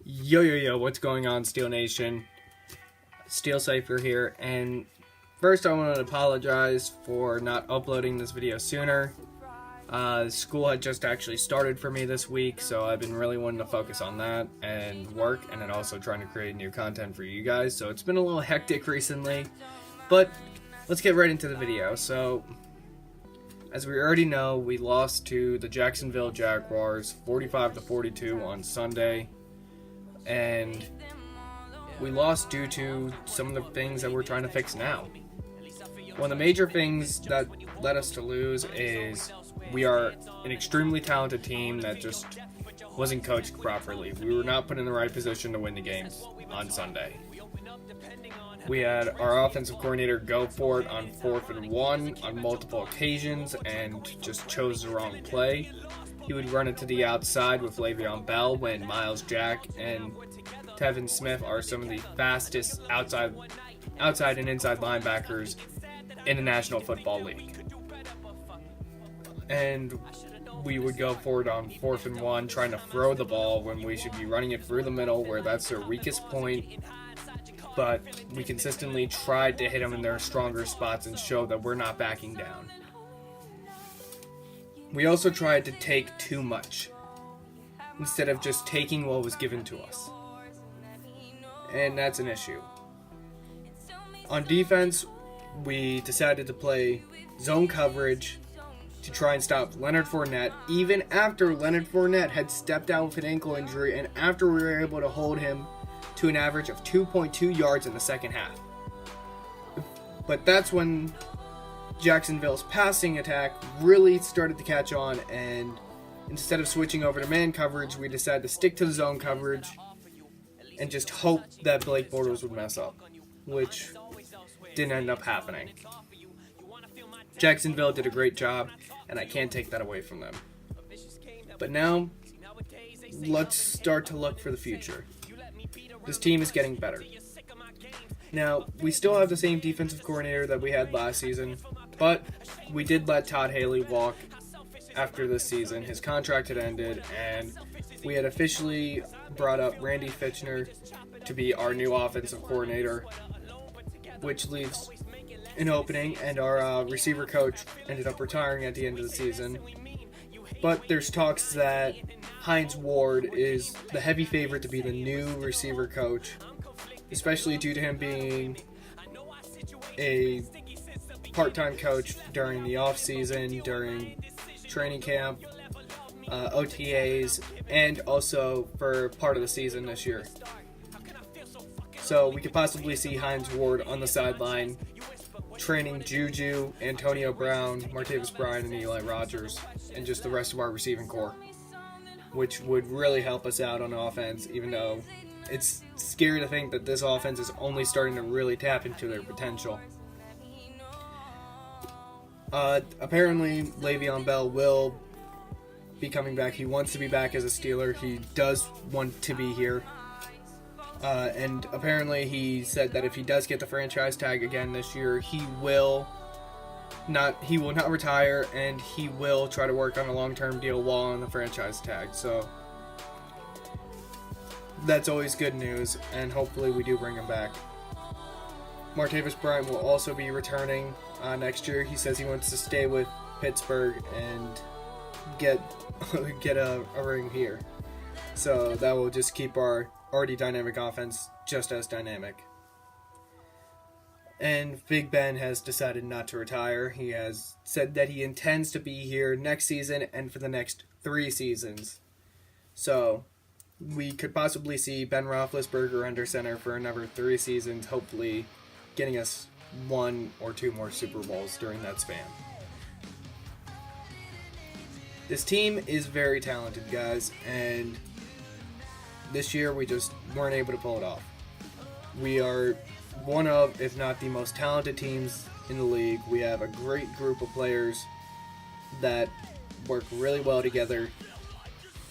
Yo, what's going on, Steel Nation? Steel Cypher here, and first I want to apologize for not uploading this video sooner. School had just actually started for me this week, so I've been really wanting to focus on that and work, and then also trying to create new content for you guys, so it's been a little hectic recently, but let's get right into the video. So, as we already know, we lost to the Jacksonville Jaguars 45-42 on Sunday. And we lost due to some of the things that we're trying to fix now. One of the major things that led us to lose is we are an extremely talented team that just wasn't coached properly. We were not put in the right position to win the games on Sunday. We had our offensive coordinator go for it on 4th and 1 on multiple occasions and just chose the wrong play. He would run it to the outside with Le'Veon Bell when Miles Jack and Tevin Smith are some of the fastest outside and inside linebackers in the National Football League. And we would go for it on 4th and 1 trying to throw the ball when we should be running it through the middle where that's their weakest point. But we consistently tried to hit them in their stronger spots and show that we're not backing down. We also tried to take too much instead of just taking what was given to us. And that's an issue. On defense, we decided to play zone coverage to try and stop Leonard Fournette, even after Leonard Fournette had stepped out with an ankle injury and after we were able to hold him to an average of 2.2 yards in the second half. But that's when Jacksonville's passing attack really started to catch on, and instead of switching over to man coverage, we decided to stick to the zone coverage and just hope that Blake Bortles would mess up, which didn't end up happening. Jacksonville did a great job, and I can't take that away from them. But now, let's start to look for the future. This team is getting better. Now, we still have the same defensive coordinator that we had last season, but we did let Todd Haley walk after this season. His contract had ended, and we had officially brought up Randy Fitchner to be our new offensive coordinator, which leaves an opening, and our receiver coach ended up retiring at the end of the season. But there's talks that Hines Ward is the heavy favorite to be the new receiver coach, especially due to him being a part-time coach during the off-season, during training camp, OTAs, and also for part of the season this year. So we could possibly see Hines Ward on the sideline training Juju, Antonio Brown, Martavis Bryant, and Eli Rogers, and just the rest of our receiving core, which would really help us out on offense, even though it's scary to think that this offense is only starting to really tap into their potential. Apparently, Le'Veon Bell will be coming back. He wants to be back as a Steeler. He does want to be here. And apparently he said that if he does get the franchise tag again this year, he will not retire, and he will try to work on a long-term deal while on the franchise tag. So that's always good news, and hopefully we do bring him back. Martavis Bryant will also be returning next year. He says he wants to stay with Pittsburgh and get a ring here. So that will just keep our already dynamic offense just as dynamic. And Big Ben has decided not to retire. He has said that he intends to be here next season and for the next 3 seasons. So we could possibly see Ben Roethlisberger under center for another 3 seasons, hopefully getting us 1 or 2 more Super Bowls during that span. This team is very talented, guys, and this year we just weren't able to pull it off. We are one of, if not the most talented teams in the league. We have a great group of players that work really well together,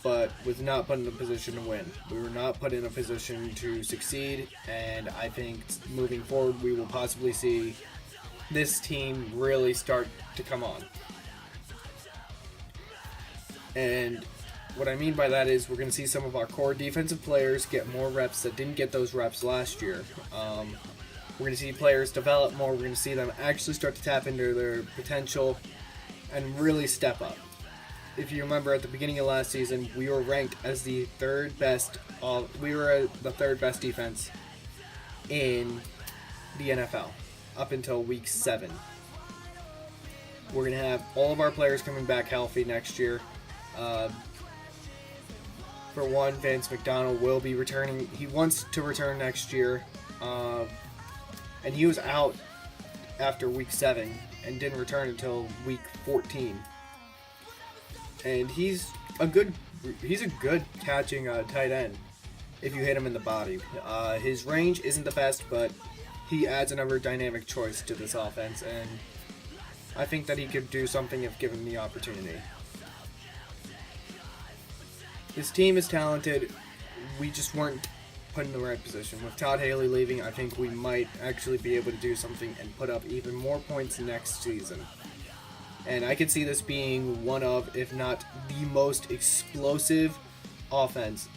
but was not put in a position to win. We were not put in a position to succeed, and I think moving forward we will possibly see this team really start to come on. And what I mean by that is we're going to see some of our core defensive players get more reps that didn't get those reps last year. We're going to see players develop more. We're going to see them actually start to tap into their potential and really step up. If you remember, at the beginning of last season, we were ranked as the third best. We were the third best defense in the NFL up until week 7. We're going to have all of our players coming back healthy next year. For one, Vance McDonald will be returning. He wants to return next year. And he was out after week 7 and didn't return until week 14. And he's a good catching tight end if you hit him in the body. His range isn't the best, but he adds another dynamic choice to this offense, and I think that he could do something if given the opportunity. This team is talented. We just weren't put in the right position. With Todd Haley leaving, I think we might actually be able to do something and put up even more points next season. And I could see this being one of, if not the most explosive offense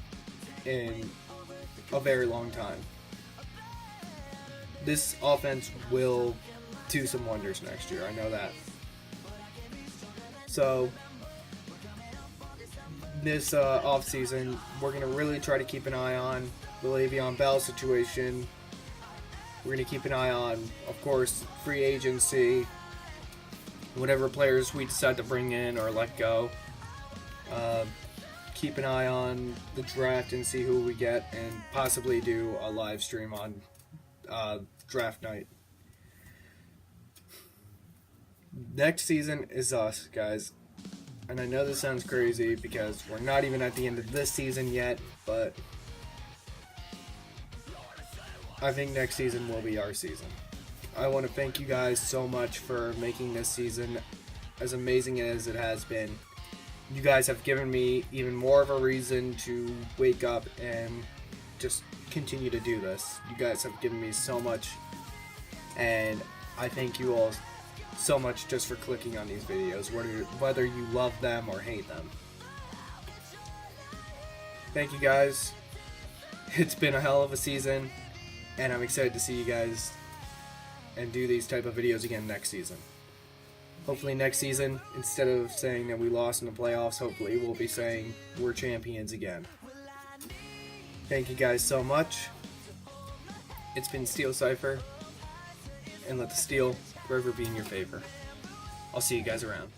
in a very long time. This offense will do some wonders next year, I know that. So, this offseason, we're going to really try to keep an eye on the Le'Veon Bell situation. We're going to keep an eye on, of course, free agency, whatever players we decide to bring in or let go. Keep an eye on the draft and see who we get, and possibly do a live stream on draft night. Next season is us, guys. And I know this sounds crazy because we're not even at the end of this season yet, but I think next season will be our season. I want to thank you guys so much for making this season as amazing as it has been. You guys have given me even more of a reason to wake up and just continue to do this. You guys have given me so much, and I thank you all so much just for clicking on these videos, whether you love them or hate them. Thank you guys. It's been a hell of a season, and I'm excited to see you guys and do these type of videos again next season. Hopefully next season, instead of saying that we lost in the playoffs, hopefully we'll be saying we're champions again. Thank you guys so much. It's been Steel Cypher, and let the steel forever be in your favor. I'll see you guys around.